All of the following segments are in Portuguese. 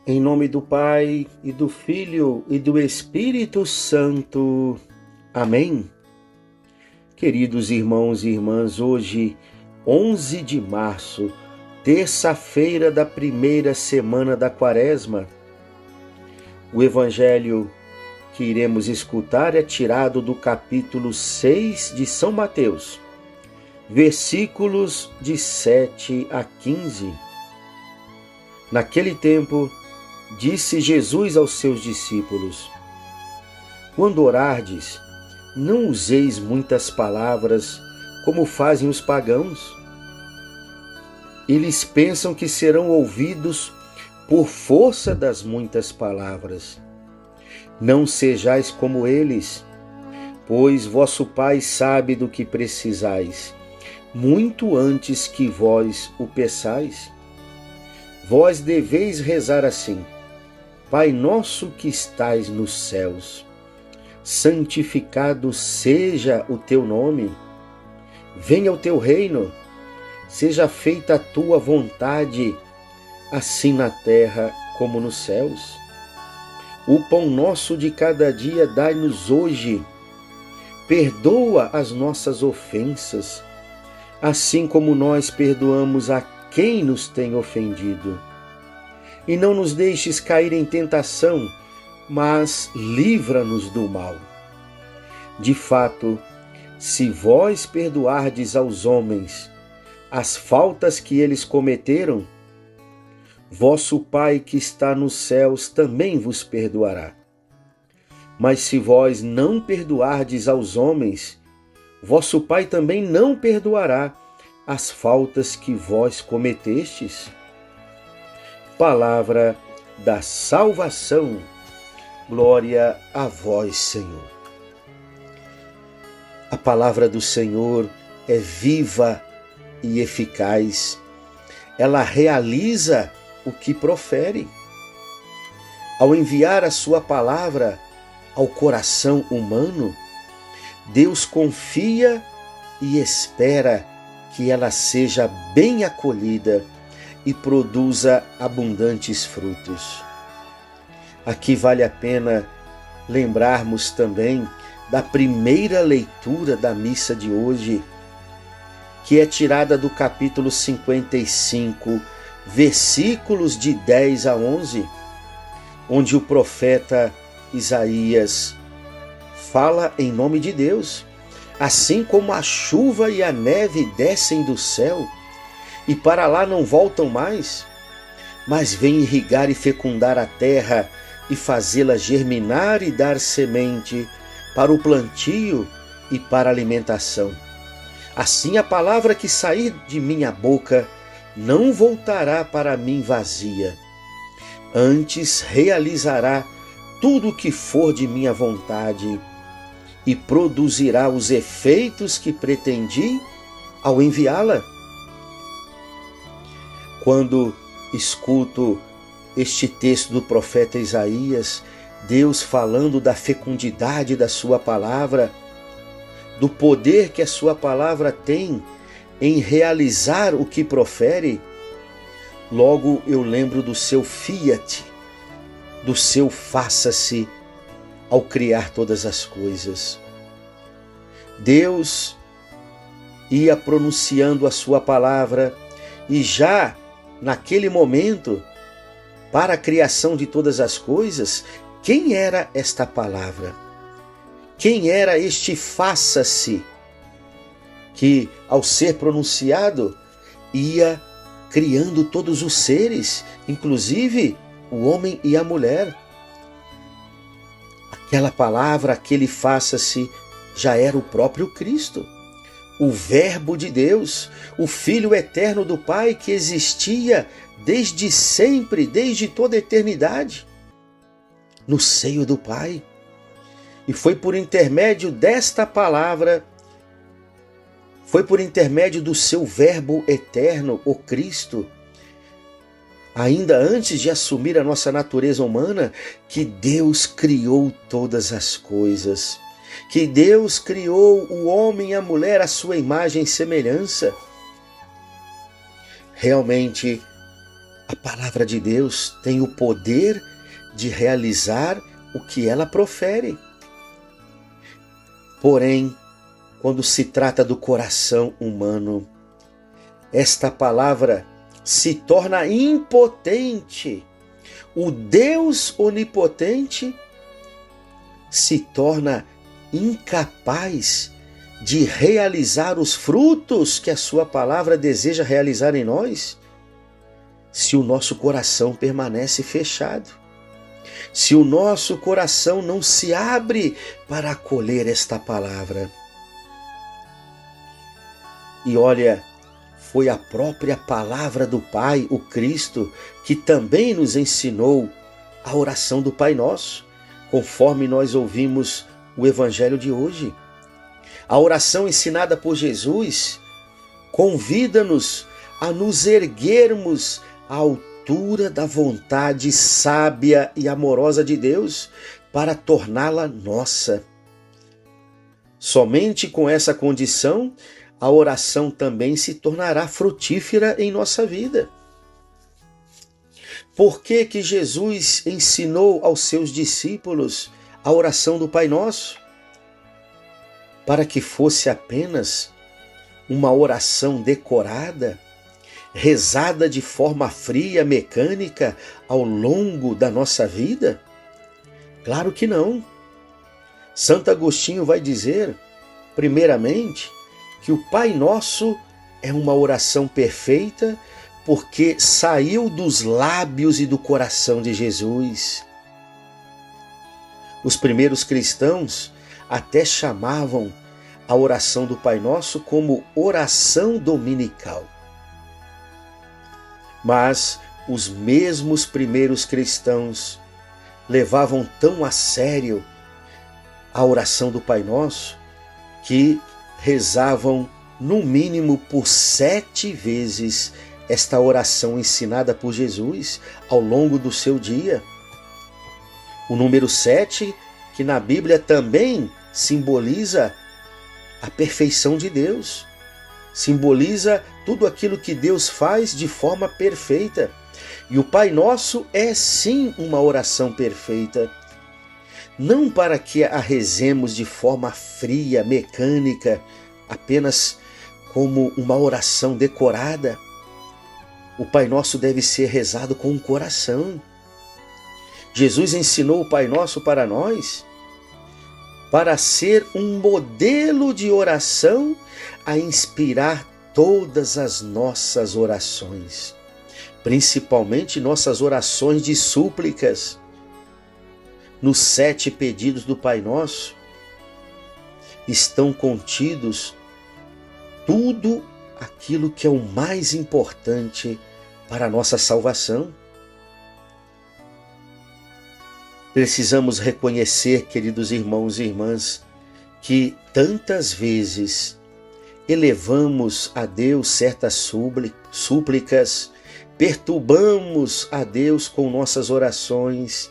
Em nome do Pai, e do Filho, e do Espírito Santo. Amém. Queridos irmãos e irmãs, hoje, 11 de março, terça-feira da primeira semana da Quaresma, o Evangelho que iremos escutar é tirado do capítulo 6 de São Mateus, versículos de 7 a 15. Naquele tempo, disse Jesus aos seus discípulos: quando orardes, não useis muitas palavras, como fazem os pagãos. Eles pensam que serão ouvidos por força das muitas palavras. Não sejais como eles, pois vosso Pai sabe do que precisais, muito antes que vós o peçais. Vós deveis rezar assim: Pai nosso que estais nos céus, santificado seja o teu nome. Venha o teu reino, seja feita a tua vontade, assim na terra como nos céus. O pão nosso de cada dia dai-nos hoje. Perdoa as nossas ofensas, assim como nós perdoamos a quem nos tem ofendido. E não nos deixes cair em tentação, mas livra-nos do mal. De fato, se vós perdoardes aos homens as faltas que eles cometeram, vosso Pai que está nos céus também vos perdoará. Mas se vós não perdoardes aos homens, vosso Pai também não perdoará as faltas que vós cometestes. Palavra da salvação. Glória a vós, Senhor. A palavra do Senhor é viva e eficaz. Ela realiza o que profere. Ao enviar a sua palavra ao coração humano, Deus confia e espera que ela seja bem acolhida e produza abundantes frutos. Aqui vale a pena lembrarmos também da primeira leitura da missa de hoje, que é tirada do capítulo 55, versículos de 10 a 11, onde o profeta Isaías fala em nome de Deus: assim como a chuva e a neve descem do céu, e para lá não voltam mais, mas vêm irrigar e fecundar a terra e fazê-la germinar e dar semente para o plantio e para a alimentação. Assim a palavra que sair de minha boca não voltará para mim vazia, antes realizará tudo o que for de minha vontade e produzirá os efeitos que pretendi ao enviá-la. Quando escuto este texto do profeta Isaías, Deus falando da fecundidade da sua palavra, do poder que a sua palavra tem em realizar o que profere, logo eu lembro do seu fiat, do seu faça-se ao criar todas as coisas. Deus ia pronunciando a sua palavra e já naquele momento, para a criação de todas as coisas, quem era esta palavra? Quem era este faça-se que, ao ser pronunciado, ia criando todos os seres, inclusive o homem e a mulher? Aquela palavra, aquele faça-se, já era o próprio Cristo, o Verbo de Deus, o Filho eterno do Pai que existia desde sempre, desde toda a eternidade, no seio do Pai. E foi por intermédio desta palavra, foi por intermédio do seu Verbo eterno, o Cristo, ainda antes de assumir a nossa natureza humana, que Deus criou todas as coisas. Que Deus criou o homem e a mulher à sua imagem e semelhança. Realmente, A palavra de Deus tem o poder de realizar o que ela profere. Porém, quando se trata do coração humano, esta palavra se torna impotente. O Deus onipotente se torna incapaz de realizar os frutos que a sua palavra deseja realizar em nós, se o nosso coração permanece fechado, se o nosso coração não se abre para acolher esta palavra. E olha, foi a própria palavra do Pai, o Cristo, que também nos ensinou a oração do Pai Nosso, conforme nós ouvimos o Evangelho de hoje. A oração ensinada por Jesus convida-nos a nos erguermos à altura da vontade sábia e amorosa de Deus para torná-la nossa. Somente com essa condição, a oração também se tornará frutífera em nossa vida. Por que que Jesus ensinou aos seus discípulos a oração do Pai Nosso? Para que fosse apenas uma oração decorada, rezada de forma fria, mecânica, ao longo da nossa vida? Claro que não. Santo Agostinho vai dizer, primeiramente, que o Pai Nosso é uma oração perfeita porque saiu dos lábios e do coração de Jesus. Os primeiros cristãos até chamavam a oração do Pai Nosso como oração dominical. Mas os mesmos primeiros cristãos levavam tão a sério a oração do Pai Nosso que rezavam no mínimo por 7 vezes esta oração ensinada por Jesus ao longo do seu dia. O número 7, que na Bíblia também simboliza a perfeição de Deus, simboliza tudo aquilo que Deus faz de forma perfeita. E o Pai Nosso é sim uma oração perfeita. Não para que a rezemos de forma fria, mecânica, apenas como uma oração decorada. O Pai Nosso deve ser rezado com o coração. Jesus ensinou o Pai Nosso para nós, para ser um modelo de oração a inspirar todas as nossas orações, principalmente nossas orações de súplicas. Nos 7 pedidos do Pai Nosso estão contidos tudo aquilo que é o mais importante para a nossa salvação. Precisamos reconhecer, queridos irmãos e irmãs, que tantas vezes elevamos a Deus certas súplicas, perturbamos a Deus com nossas orações,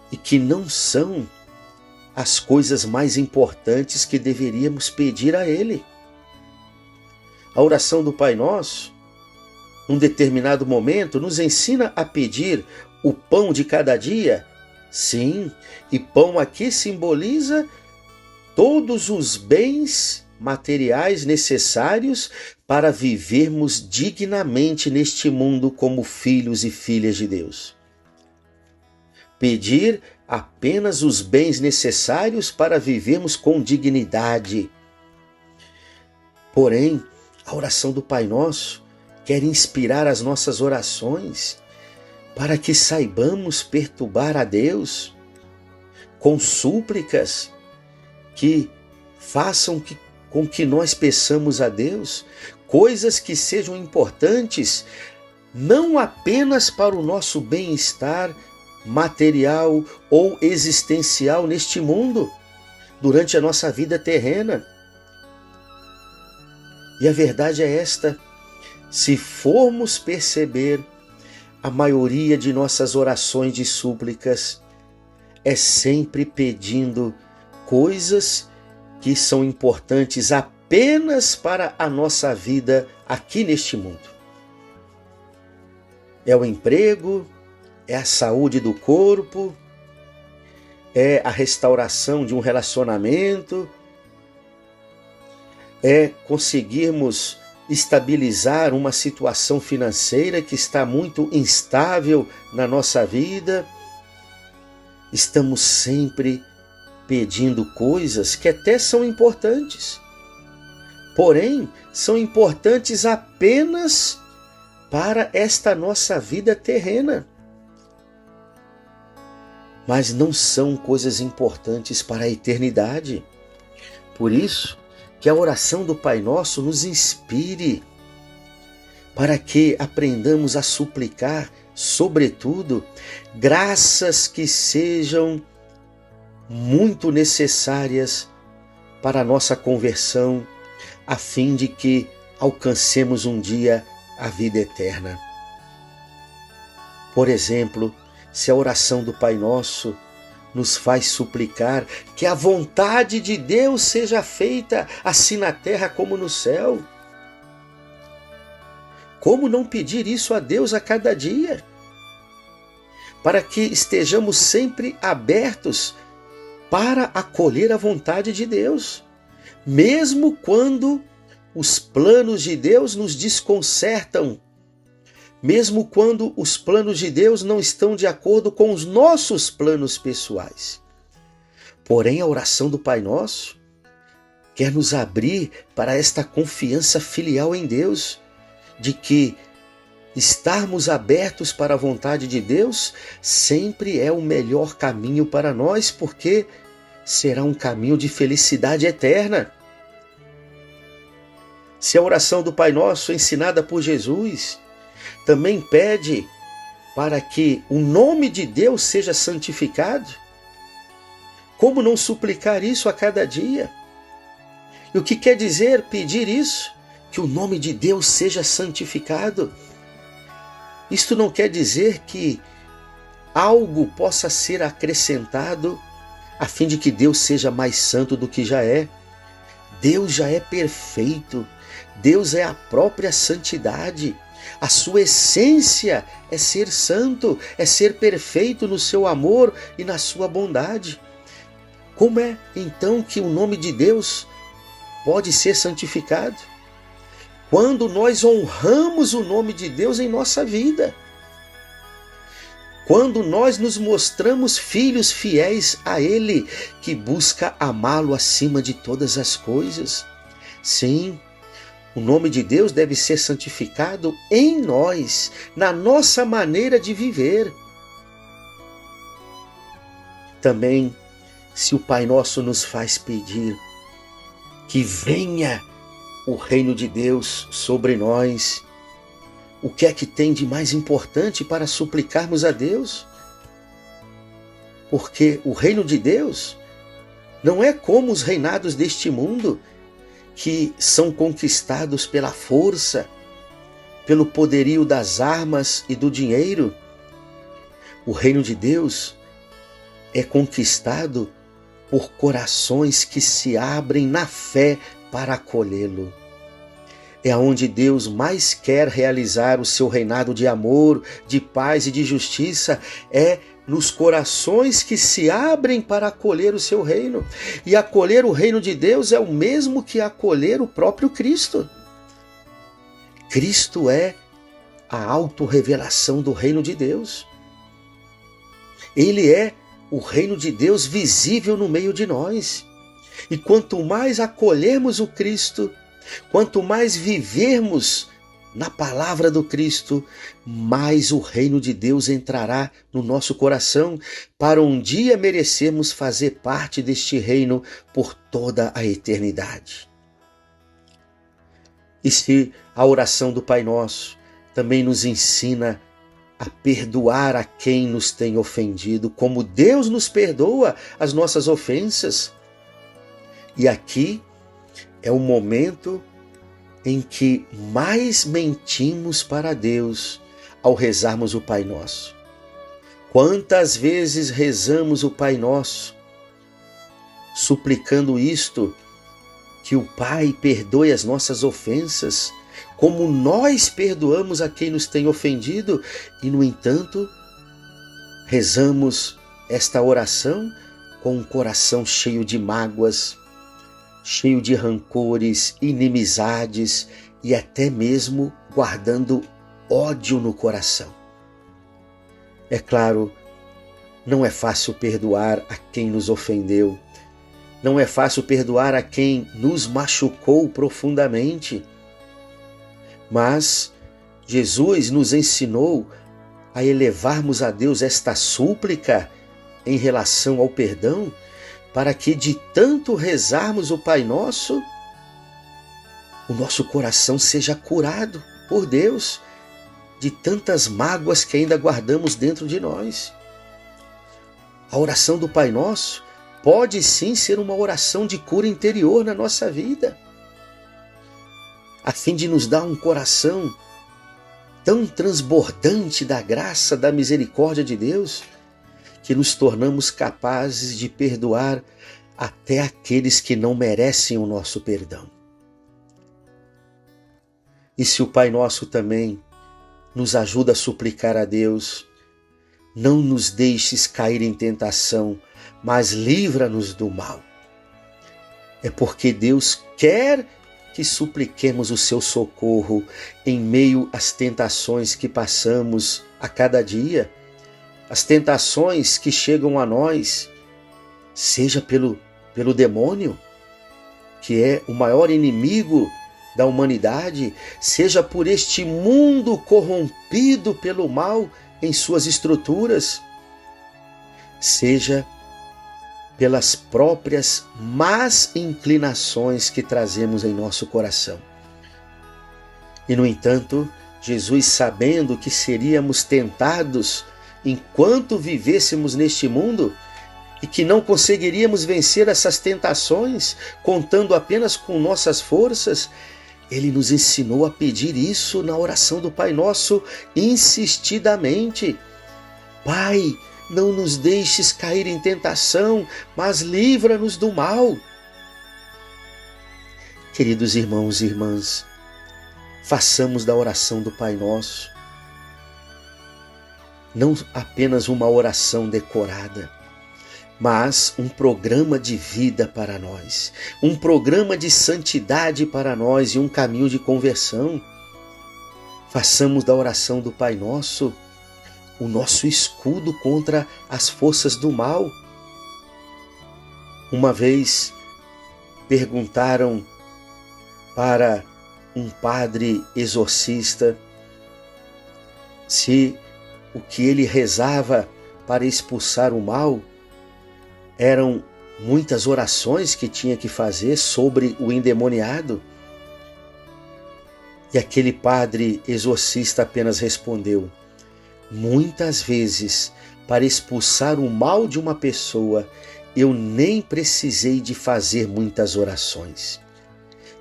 e que não são as coisas mais importantes que deveríamos pedir a Ele. A oração do Pai Nosso, num determinado momento, nos ensina a pedir o pão de cada dia. Sim, e pão aqui simboliza todos os bens materiais necessários para vivermos dignamente neste mundo como filhos e filhas de Deus. Pedir apenas os bens necessários para vivermos com dignidade. Porém, a oração do Pai Nosso quer inspirar as nossas orações para que saibamos perturbar a Deus com súplicas que façam com que nós peçamos a Deus coisas que sejam importantes não apenas para o nosso bem-estar material ou existencial neste mundo, durante a nossa vida terrena. E a verdade é esta: se formos perceber, a maioria de nossas orações de súplicas é sempre pedindo coisas que são importantes apenas para a nossa vida aqui neste mundo. é o emprego, é a saúde do corpo, é a restauração de um relacionamento, é conseguirmos estabilizar uma situação financeira que está muito instável na nossa vida. Estamos sempre pedindo coisas que até são importantes, porém são importantes apenas para esta nossa vida terrena, mas não são coisas importantes para a eternidade. Por isso que a oração do Pai Nosso nos inspire para que aprendamos a suplicar, sobretudo, graças que sejam muito necessárias para a nossa conversão, a fim de que alcancemos um dia a vida eterna. Por exemplo, se a oração do Pai Nosso nos faz suplicar que a vontade de Deus seja feita assim na terra como no céu, como não pedir isso a Deus a cada dia? Para que estejamos sempre abertos para acolher a vontade de Deus, mesmo quando os planos de Deus nos desconcertam, mesmo quando os planos de Deus não estão de acordo com os nossos planos pessoais. Porém, a oração do Pai Nosso quer nos abrir para esta confiança filial em Deus, de que estarmos abertos para a vontade de Deus sempre é o melhor caminho para nós, porque será um caminho de felicidade eterna. Se a oração do Pai Nosso, ensinada por Jesus, também pede para que o nome de Deus seja santificado, como não suplicar isso a cada dia? E o que quer dizer pedir isso? Que o nome de Deus seja santificado. Isto não quer dizer que algo possa ser acrescentado a fim de que Deus seja mais santo do que já é. Deus já é perfeito. Deus é a própria santidade. A sua essência é ser santo, é ser perfeito no seu amor e na sua bondade. Como é então que o nome de Deus pode ser santificado? Quando nós honramos o nome de Deus em nossa vida. Quando nós nos mostramos filhos fiéis a Ele, que busca amá-lo acima de todas as coisas. Sim, o nome de Deus deve ser santificado em nós, na nossa maneira de viver. Também, se o Pai Nosso nos faz pedir que venha o reino de Deus sobre nós, o que é que tem de mais importante para suplicarmos a Deus? Porque o reino de Deus não é como os reinados deste mundo, que são conquistados pela força, pelo poderio das armas e do dinheiro. O reino de Deus é conquistado por corações que se abrem na fé para acolhê-lo. É onde Deus mais quer realizar o seu reinado de amor, de paz e de justiça, é nos corações que se abrem para acolher o seu reino. E acolher o reino de Deus é o mesmo que acolher o próprio Cristo. Cristo é a autorrevelação do reino de Deus. Ele é o reino de Deus visível no meio de nós. E quanto mais acolhermos o Cristo, quanto mais vivermos na palavra do Cristo, mais o reino de Deus entrará no nosso coração, para um dia merecermos fazer parte deste reino por toda a eternidade. E se a oração do Pai Nosso também nos ensina a perdoar a quem nos tem ofendido, como Deus nos perdoa as nossas ofensas. E aqui é o momento em que mais mentimos para Deus ao rezarmos o Pai Nosso. Quantas vezes rezamos o Pai Nosso, suplicando isto, que o Pai perdoe as nossas ofensas, como nós perdoamos a quem nos tem ofendido, e, no entanto, rezamos esta oração com um coração cheio de mágoas, cheio de rancores, inimizades e até mesmo guardando ódio no coração. É claro, não é fácil perdoar a quem nos ofendeu, não é fácil perdoar a quem nos machucou profundamente, mas Jesus nos ensinou a elevarmos a Deus esta súplica em relação ao perdão, para que de tanto rezarmos o Pai Nosso, o nosso coração seja curado por Deus de tantas mágoas que ainda guardamos dentro de nós. A oração do Pai Nosso pode sim ser uma oração de cura interior na nossa vida, a fim de nos dar um coração tão transbordante da graça, da misericórdia de Deus, que nos tornamos capazes de perdoar até aqueles que não merecem o nosso perdão. E se o Pai Nosso também nos ajuda a suplicar a Deus: não nos deixes cair em tentação, mas livra-nos do mal. É porque Deus quer que supliquemos o seu socorro em meio às tentações que passamos a cada dia, as tentações que chegam a nós, seja pelo demônio, que é o maior inimigo da humanidade, seja por este mundo corrompido pelo mal em suas estruturas, seja pelas próprias más inclinações que trazemos em nosso coração. E, no entanto, Jesus, sabendo que seríamos tentados enquanto vivêssemos neste mundo e que não conseguiríamos vencer essas tentações contando apenas com nossas forças, Ele nos ensinou a pedir isso na oração do Pai Nosso insistidamente. Pai, não nos deixes cair em tentação, mas livra-nos do mal. Queridos irmãos e irmãs, façamos da oração do Pai Nosso não apenas uma oração decorada, mas um programa de vida para nós, um programa de santidade para nós e um caminho de conversão. Façamos da oração do Pai Nosso o nosso escudo contra as forças do mal. Uma vez perguntaram para um padre exorcista se o que ele rezava para expulsar o mal eram muitas orações que tinha que fazer sobre o endemoniado. E aquele padre exorcista apenas respondeu: muitas vezes, para expulsar o mal de uma pessoa, eu nem precisei de fazer muitas orações.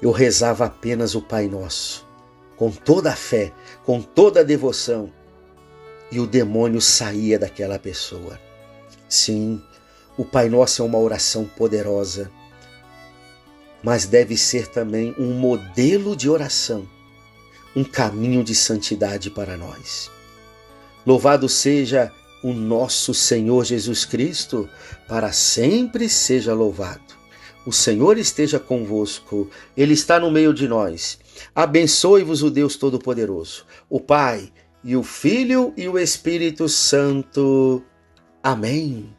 Eu rezava apenas o Pai Nosso, com toda a fé, com toda a devoção, e o demônio saía daquela pessoa. Sim, o Pai Nosso é uma oração poderosa, mas deve ser também um modelo de oração, um caminho de santidade para nós. Louvado seja o nosso Senhor Jesus Cristo, para sempre seja louvado. O Senhor esteja convosco, Ele está no meio de nós. Abençoe-vos o Deus Todo-Poderoso, o Pai, e o Filho e o Espírito Santo. Amém.